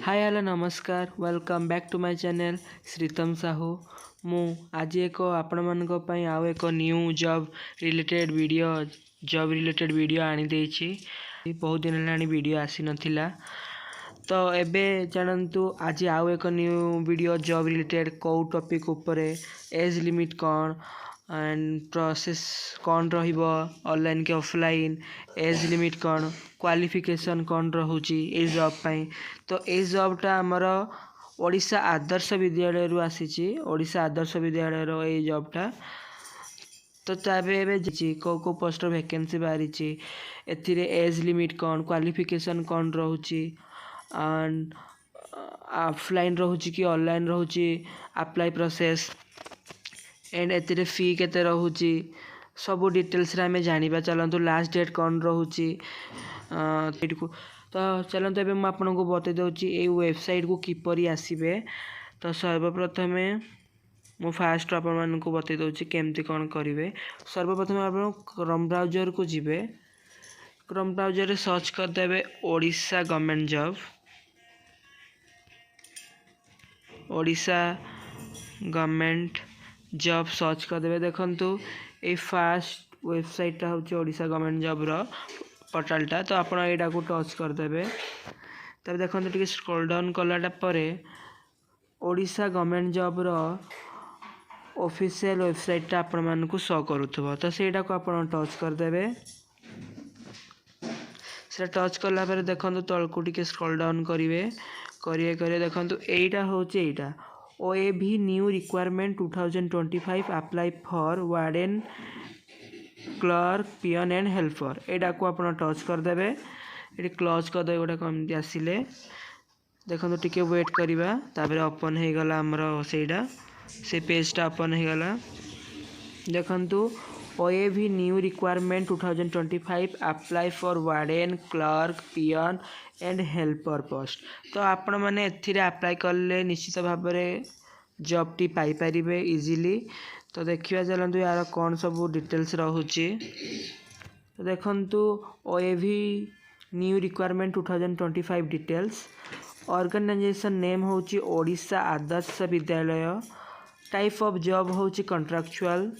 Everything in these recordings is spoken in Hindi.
हाय हेलो नमस्कार welcome back to my channel Sritam Sahu मु आज एक आपण मानक पई आउ एक न्यू जॉब रिलेटेड वीडियो आनी देछि। बहुत दिन हेलानी वीडियो आसी नथिला तो एबे जानंतु आज आउ एक न्यू वीडियो जॉब रिलेटेड को टॉपिक ऊपर एज लिमिट कौन एंड प्रोसेस कौन रहिबो ऑनलाइन के ऑफलाइन एज लिमिट कौन क्वालिफिकेशन कौन रहुची ए जॉब पाई। तो ए जॉबटा आमर ओडिशा आदर्श विद्यालय रु आसीची। ओडिशा आदर्श विद्यालय रो ए जॉबटा तो ताबे एबे को पोस्ट वैकेंसी बाहरी एथिरे एज लिमिट कौन क्वालिफिकेशन कौन रहुची एंड ऑफलाइन रहुची कि ऑनलाइन रहुची अप्लाई प्रोसेस एंड एथिरे फी केते रहुची सब डिटेल्स रे हमें जानिबा। चलंतु लास्ट डेट कौन रहुची तो चलते एबे मैं आपको बतई दूची ये वेबसाइट को किपरि आसीबे। तो सर्वप्रथम मु फास्ट आपण मानक बतई दूची केमती कौन करेंगे। सर्वप्रथम आप क्रोम ब्राउजर को जिबे। क्रोम ब्राउजर रे सर्च करदेवे Odisha government job. Odisha government job search करदेवे। देखंतु ए फास्ट वेबसाइट हूँ ओडिशा गवर्नमेंट जॉब रो पोर्टालटा। तो आप यहाँ को टच करदेवे। तब देखते टे स्क्रॉल डाउन कलाटा परे ओडिशा गवर्नमेंट जॉब रो ऑफिशियल वेबसाइट आपण मानकु शो करूथबो। तो सेटा को आप टच करदेवे। से टच कला पर देखो तलकू टे स्क्रॉल डाउन करेंगे करिए देखो एटा हूँ एटा OAV new requirement 2025 apply for warden clerk peon and helper. एटा को आप टच करदेवे। ये क्लोज करदे गोटे कमी आसिले देखो टिके वेट करवा तापर ओपन हो गला आमर से पेजटा ओपन हो गला। देखंतु OAV new requirement 2025 apply for warden clerk peon and helper post. तो आपण मैंने एथिरे अप्लाई कले निश्चित भाव में जॉब टी पाई परिबे इजीली। तो देखिए चलते यार कौन सब डिटेल्स रहुची। तो देखंतु OAV new requirement 2025 details. Organization name होची Odisha Adarsha Vidyalaya. Type of job होची कॉन्ट्रैक्चुअल।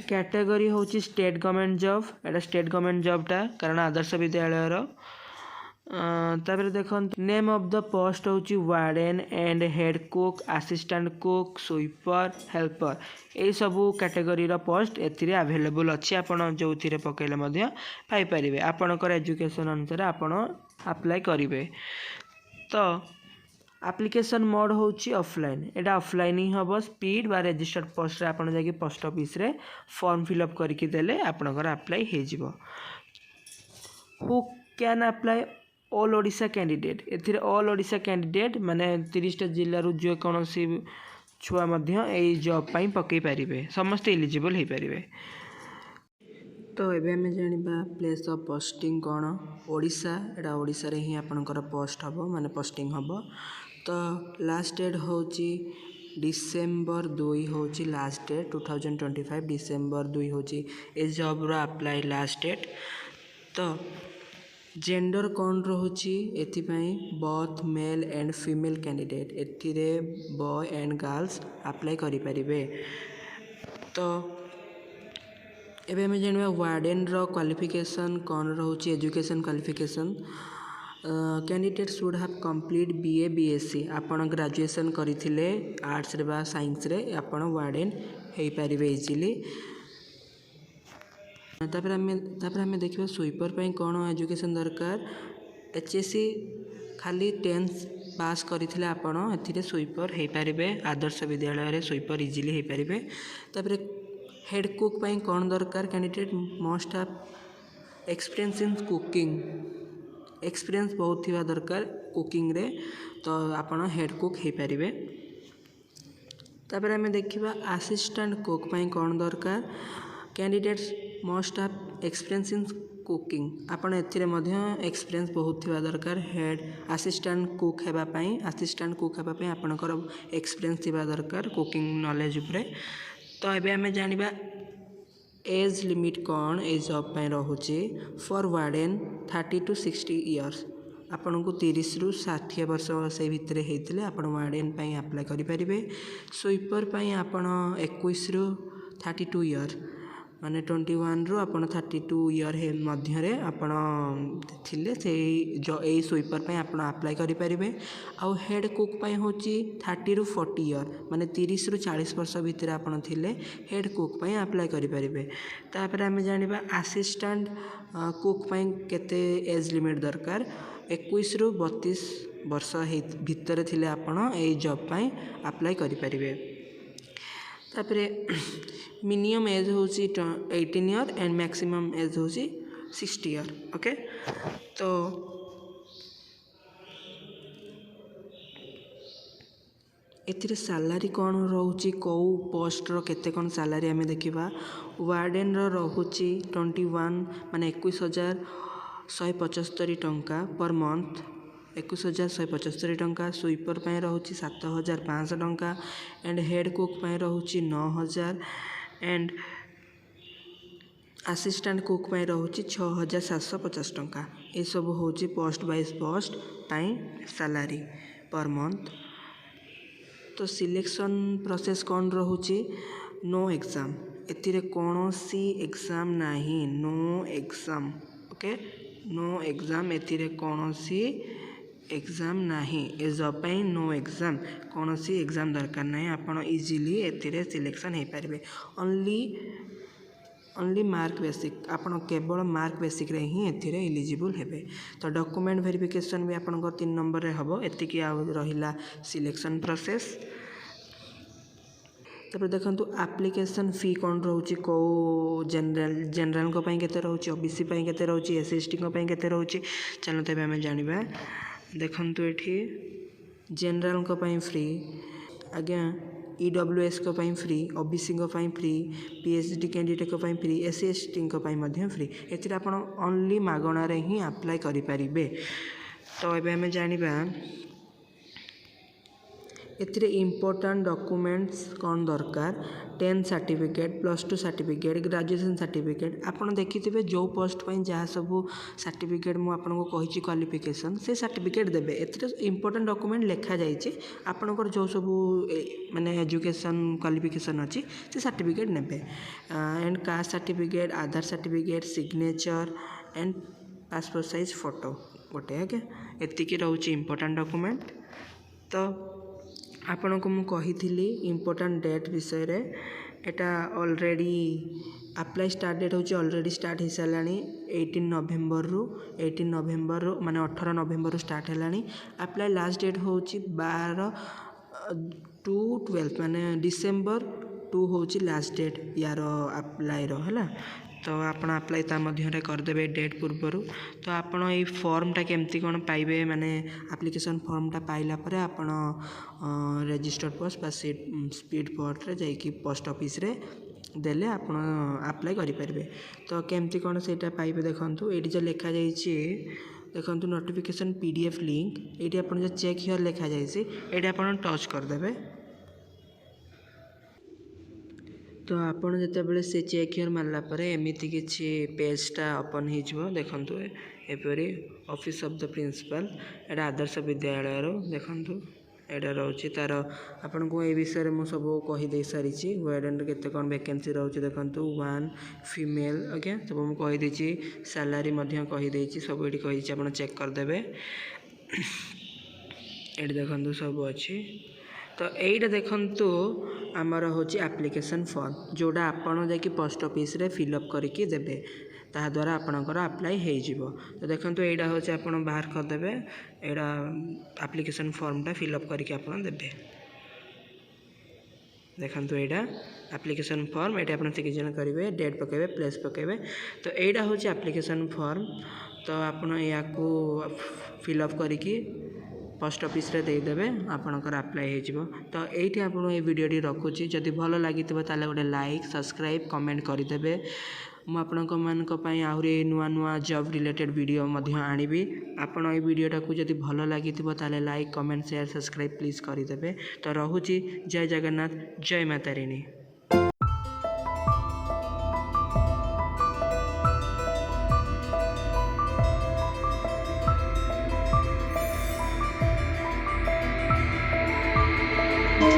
कैटेगरी होची स्टेट गवर्नमेंट जॉब। एटा स्टेट गवर्नमेंट जॉबटा कारण आदर्श विद्यालय रो। तापर देखो नेम ऑफ द पोस्ट होची warden and head cook assistant cook sweeper helper. ये सब कैटेगरी रो पोस्ट एथिरे अवेलेबल अच्छी। आपण जो थिरे पकेले मध्य पाई परिबे। आपणकर एजुकेशन अनुसार आपण अप्लाई करिवे। तो एप्लिकेशन मोड होची ऑफलाइन। एटा ऑफलाइन ही हबो। स्पीड बा रजिस्टर्ड पोस्ट रे आपण जाके पोस्ट ऑफिस रे फॉर्म फिलअप करके देले आपणकर अप्लाई हे जिवो। Who can apply all Odisha candidate. एथिरे ऑल ओडिशा कैंडिडेट माने 30टा जिल्ला रु जो कोनोसी छुआ मध्य ए जॉब पाई पकई परिबे समस्त एलिजिबल हे परिबे। तो एबे हमें जानिबा प्लेस ऑफ पोस्टिंग कौन ओडिशा। एटा ओडिशा रे ही आपनकर पोस्ट हबो माने पोस्टिंग हबो। तो लास्ट डेट होची डिसेंबर 2 होची लास्ट डेट 2025 डिसेंबर 2 होची ए जॉब रो अप्लाई लास्ट डेट। तो जेंडर कौन रहुची एथिपाई both male and female candidate एथिरे बॉय एंड गर्ल्स अप्लाई करि परिबे। तो एबे हमें जानबा वार्डन रो क्वालिफिकेशन कौन रहुची education qualification. Candidate should have complete BA BSc। आपण ग्रेजुएशन करिथिले आर्ट्स रे बा साइंस रे आपण वार्डन हेई परिबे इजीली। तापर हमें देखिबा स्वीपर पई कौन एजुकेशन दरकार। HSC खाली 10th पास करिथिले आपण एथिरे स्वीपर हेई परिबे। आदर्श विद्यालय रे स्वीपर इजीली हेई परिबे। तापर हेड कुक पई कौन दरकार candidate must have experience in cooking. Experience बहुत थिबा दरकार कुकिंग रे। तो आपण हेड कुक हेई परिबे। तापर हमें देखिबा असिस्टेंट कुक पई कौन दरकार candidates must have experience in cooking. आपण एथिरे मध्य एक्सपीरियंस बहुत थिबा दरकार। हेड असिस्टेंट कुक हेबा पई आपणकर एक्सपीरियंस थिबा दरकार कुकिंग नॉलेज उपरे। तो एबे हमें जानिबा एज लिमिट कौन ए जॉब पे रहुची फॉर वार्डन 30 to 60 इयर्स आपन को 30 रु 60 वर्ष से भितर होते आप वार्डेन अप्लाई करें। स्वीपर आपन 21 रु 32 ईयर माने 21 रु आपन 32 ईयर मध्य आपन थिले से स्वीपर आपन अप्लाई करें। आउ हेड कुक हूँ 30 रु 40 ईयर माने 30 रु 40 वर्ष भितर आपन थिले हेड कुक अप्लाई करें। तापर आम जाना असिस्टेंट कुक केते एज लिमिट दरकार 21 रु 32 वर्ष भितर थिले आपन ए जॉब अप्लाई करें। तापरे मिनिमम एज हूँ 18 ईयर एंड मैक्सिमम एज हूँ 60 ईयर। ओके तो एथिरे सैलरी कौन रोचे कौ पोस्ट रो केते कौन सैलरी आम देखा। वार्डेन रोचे 21 माने 21,175 टंका पर मंथ 21,175 टंका। स्वीपर रोचे 7,500 टंका एंड हेड कुक रोचे 9,000 एंड असिस्टेंट कुक रोचे 6,750 टंका। ये सब हूँ post wise post salary per month. तो सिलेक्शन प्रोसेस कौन रोचे नो एग्जाम एथिरे कौन सी एग्जाम नहीं no exam. Okay no exam एथिरे कौन सी एग्जाम नहीं ए जॉब नो एग्जाम कौन सी एग्जाम दरकार नहीं आपन इजीली एथिरे सिलेक्शन हो पारे। ओनली मार्क बेसिक आपन केवल मार्क बेसिक रे ही एथिरे एलिजिबल हेबे। तो डॉक्यूमेंट वेरिफिकेशन भी आपन 3 नंबर रे हबो। एतिकी रहिला सिलेक्शन प्रोसेस। तब देखो एप्लिकेशन फी कौन रोचे कौ जनरल को केते रोचे ओबीसी केते रोचे एससी एसटी को केते रोचे चलो तबे आम जानिबा। देखंतु एठी जनरल को फ्री आज्ञा ईडब्ल्यूएस को फ्री ओबीसी को फ्री पीएचडी कैंडिडेट को फ्री एससी एसटी को फ्री एथिरे आपण ओनली मागणा रे ही अप्लाई करि परिबे। तो एबे आम जानिबा एथिरे इम्पोर्टेंट डॉक्यूमेंट्स कौन दरकार 10 सर्टिफिकेट +2 सर्टिफिकेट ग्रेजुएशन सर्टिफिकेट आपन देखिथिबे जो पोस्ट जहाँ सब सर्टिफिकेट मु आपन को कहिछि क्वालिफिकेशन से सर्टिफिकेट देबे। एथिरे इम्पोर्टेंट डॉक्यूमेंट लेखा जाइछि आपनकर जो सब माने एजुकेशन क्वालिफिकेशन अछि से सर्टिफिकेट नेबे and caste certificate Aadhaar certificate signature and passport size photo गोटे। ओके एतिकी रहउछि इम्पोर्टेंट डॉक्यूमेंट। तो आपन को मु कही इम्पोर्टेंट डेट विषय रे एटा ऑलरेडी अप्लाई स्टार्ट डेट हूँ ऑलरेडी स्टार्ट हो सारा 18 नवेम्बर माने 18 नवेम्बर स्टार्ट है। अप्लाई लास्ट डेट हूँ 12 to 12 माने डिसेम्बर 2 हूँ लास्ट डेट यार अप्लाई है। तो आपण अप्लाई ता मध्य करदेवे डेट पूर्वर। तो आपण ये फॉर्मटा केमती कौन पाइबे माने एप्लिकेशन फॉर्मटा पाइला परे आपण रजिस्टर्ड पोस्ट बा स्पीड पोस्ट रे जाइकी पोस्ट ऑफिस रे देले आपण अप्लाई करि परिबे। तो केमती कौन सेटा पाइबे देखंतु एठी जो लिखा जाइछि देखंतु नोटिफिकेशन पीडीएफ लिंक एठी आपण जो चेक हियर लिखा जाइछि एठी आपण टच करदेवे। तो आपन जिते से चेक हियर मारला परे एमिति किछि पेजटा ओपन हो देखंतु एपरी ऑफिस ऑफ द प्रिंसिपल एटा आदर्श विद्यालय रो देखंतु एटा रहउछि तार आपन को ए विषय रे मु सब कहि दे सारिछि। वार्डन रे केते कोन वैकेंसी रहउछि देखंतु 1 फीमेल। ओके सब मु कहि देछि सैलरी मध्य कहि देछि सब एठी कहिछि आपन चेक कर देबे। एठी देखंतु सब अछि। तो यहीटा देखंतु आमर हूँ एप्लिकेशन फॉर्म जोड़ा आपड़ जाकि पोस्ट ऑफिस रे फिलअप करके देबे ता द्वारा आपणकर अप्लाई हो जिवो। तो देखंतु एटा हूँ आपन बाहर कर देबे एटा एप्लिकेशन फॉर्मटा फिलअप करके आपन देबे। देखंतु एटा एप्लिकेशन फॉर्म एटा आपन सिग्नेचर करेंगे डेट पकेबे प्लेस पकेबे। तो एटा हूँ एप्लिकेशन फॉर्म। तो आपन या को फिलअप करके पोस्ट ऑफिस रे दे देबे आपनकर अप्लाई हो जिवो। तो एठी आपन ए वीडियोटी रखुची जदि भल लागिथिबो ताले गोटे लाइक सब्सक्राइब कमेंट कर देबे। मु आपनक मानक पई आहुरी नुआ नुआ जॉब रिलेटेड वीडियो मध्य आनिबी। आपन ए वीडियोटा को जदि भल लागिथिबो ताले like comment share subscribe please कर देबे। तो रहुची जय जगन्नाथ जय माता रानी।